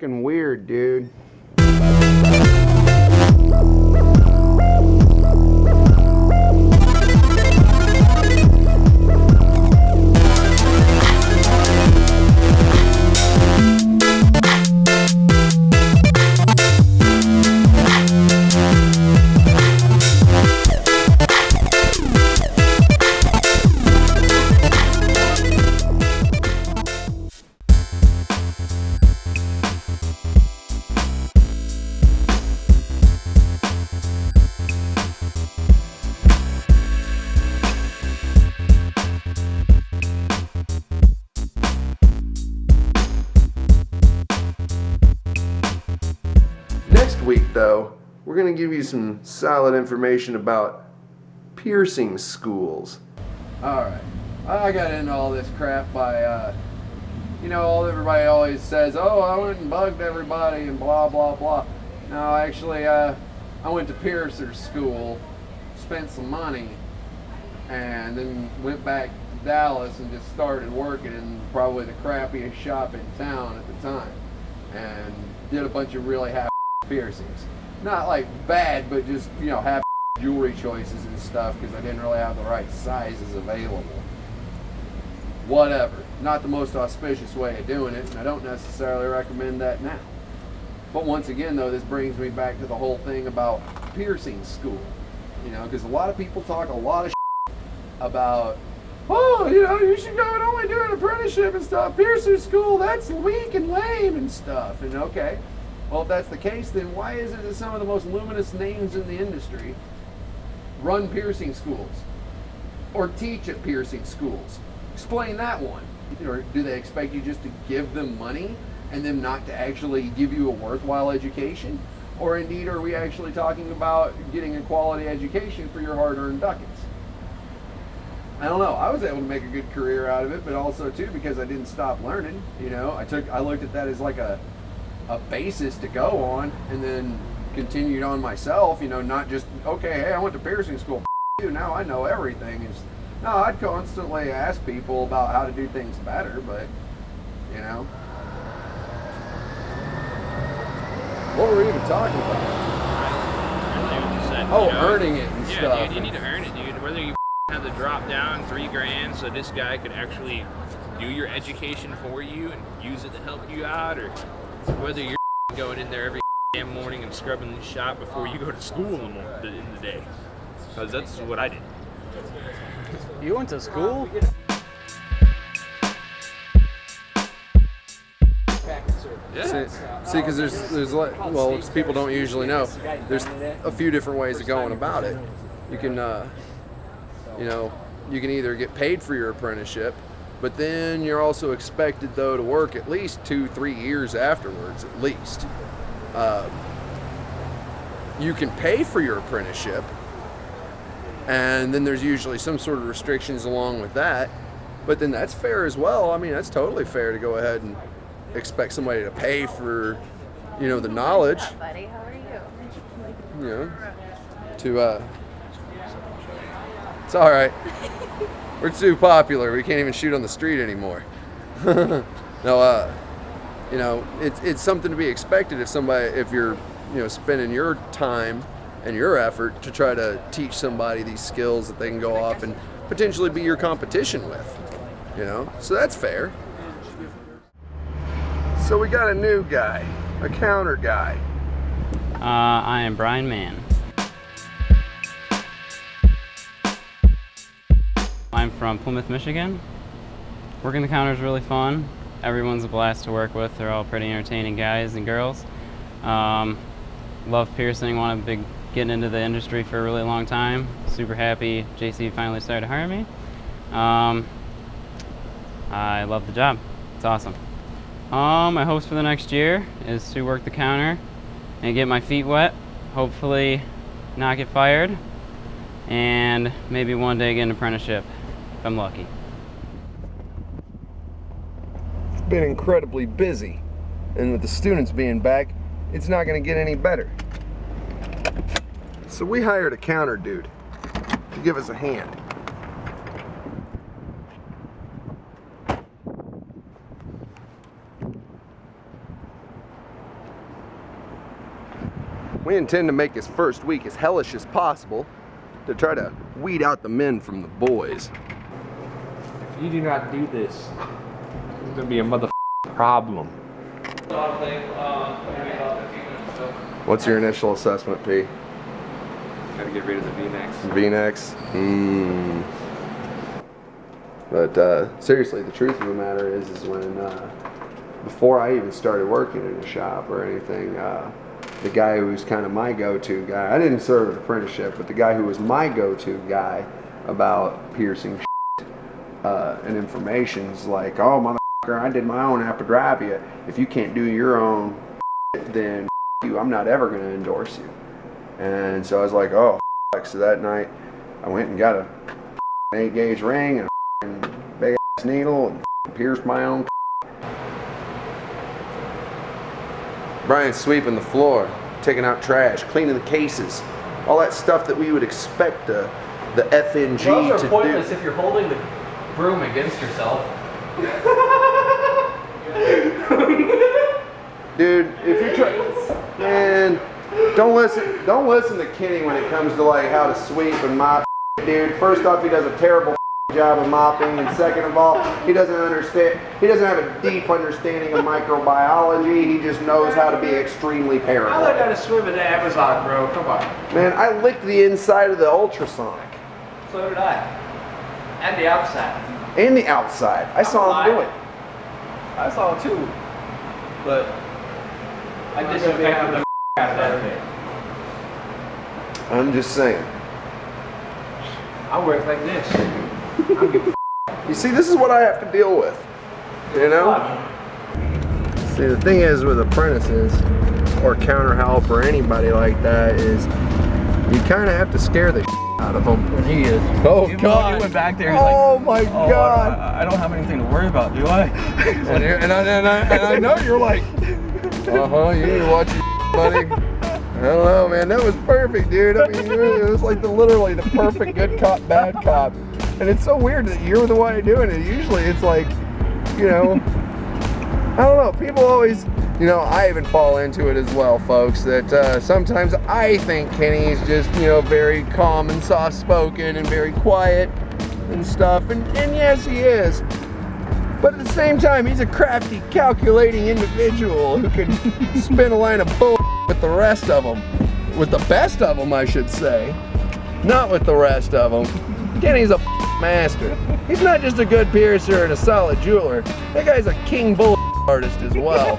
fucking weird, dude. Next week, though, we're going to give you some solid information about piercing schools. Alright, I got into all this crap by, everybody always says, oh, I went and bugged everybody and blah, blah, blah. No, actually, I went to piercer school, spent some money, and then went back to Dallas and just started working in probably the crappiest shop in town at the time. And did a bunch of really half piercings. Not like bad, but just, half jewelry choices and stuff because I didn't really have the right sizes available. Whatever. Not the most auspicious way of doing it, and I don't necessarily recommend that now. But once again, though, this brings me back to the whole thing about piercing school. Because a lot of people talk a lot of about, oh, you should go and only do an apprenticeship and stuff. Piercer school, that's weak and lame and stuff. And okay, well, if that's the case, then why is it that some of the most luminous names in the industry run piercing schools or teach at piercing schools? Explain that one. Or do they expect you just to give them money and them not to actually give you a worthwhile education? Or indeed, are we actually talking about getting a quality education for your hard-earned ducats? I don't know. I was able to make a good career out of it, but also too because I didn't stop learning. I looked at that as like a basis to go on, and then continued on myself. Not just okay. Hey, I went to piercing school. Now I know everything. No, I'd constantly ask people about how to do things better, but what were we even talking about? Earning it and stuff. Yeah, dude, you need to earn it, dude. Whether you have to drop down $3,000 so this guy could actually do your education for you and use it to help you out, or whether you're going in there every damn morning and scrubbing the shop before you go to school in the day. Because that's what I did. You went to school? Yeah. See, because there's people don't usually know. There's a few different ways of going about it. You can, you can either get paid for your apprenticeship, but then you're also expected, though, to work at least 2-3 years afterwards, at least. You can pay for your apprenticeship, and then there's usually some sort of restrictions along with that, but then that's fair as well. I mean, that's totally fair to go ahead and expect somebody to pay for, the knowledge. What's up, buddy? How are you? It's all right. We're too popular. We can't even shoot on the street anymore. No, it's something to be expected if you're, spending your time and your effort to try to teach somebody these skills that they can go off and potentially be your competition with, so that's fair. So we got a new guy, a counter guy. I am Brian Mann. I'm from Plymouth, Michigan. Working the counter is really fun. Everyone's a blast to work with. They're all pretty entertaining guys and girls. Love piercing, want to be getting into the industry for a really long time. Super happy JC finally started hiring me. I love the job. It's awesome. My hopes for the next year is to work the counter and get my feet wet, hopefully not get fired, and maybe one day get an apprenticeship if I'm lucky. It's been incredibly busy, and with the students being back, it's not going to get any better. So we hired a counter dude to give us a hand. We intend to make this first week as hellish as possible to try to weed out the men from the boys. If you do not do this, it's gonna be a mother problem. What's your initial assessment, P? Gotta get rid of the V-necks. V-necks? But seriously, the truth of the matter is when before I even started working in a shop or anything, the guy who's kind of my go-to guy, I didn't serve an apprenticeship, but the guy who was my go-to guy about piercing and information's like, oh motherfucker, I did my own apodravia. If you can't do your own, then you, I'm not ever going to endorse you. And so I was like, oh, so that night I went and got a 8-gauge ring and a big ass needle and pierced my own. Brian's sweeping the floor, taking out trash, cleaning the cases, all that stuff that we would expect the FNG Gloves to are pointless do. if you're holding the broom against yourself. Dude, if you're trying, man, don't listen to Kenny when it comes to like how to sweep and mop. Dude, first off, he does a terrible job of mopping, and second of all, he doesn't have a deep understanding of microbiology. He just knows how to be extremely I paranoid. learned how to swim in the Amazon, bro. Come on. Man, I licked the inside of the ultrasonic So did I. And the outside. and the outside. I saw him do it. I saw it too. But I disinfected the out of that thing. I'm just saying. I work like this. I don't give a You see, this is what I have to deal with. You know? See, the thing is with apprentices or counter help or anybody like that is you kind of have to scare the out of them. And he is. Oh, Even God. though he went back there, he's Oh, like, my God. I don't have anything to worry about, do I? And I know you're like, you need to watch your buddy. I don't know, man. That was perfect, dude. I mean, it was like literally the perfect good cop, bad cop. And it's so weird that you're the one doing it. Usually it's like, you know, I don't know. People always, you know, I even fall into it as well, folks, that sometimes I think Kenny's just, you know, very calm and soft-spoken and very quiet and stuff. And yes, he is. But at the same time, he's a crafty, calculating individual who can spin a line of bull with the rest of them. With the best of them, I should say. Not with the rest of them. Kenny's a master. He's not just a good piercer and a solid jeweler. That guy's a king bull artist as well.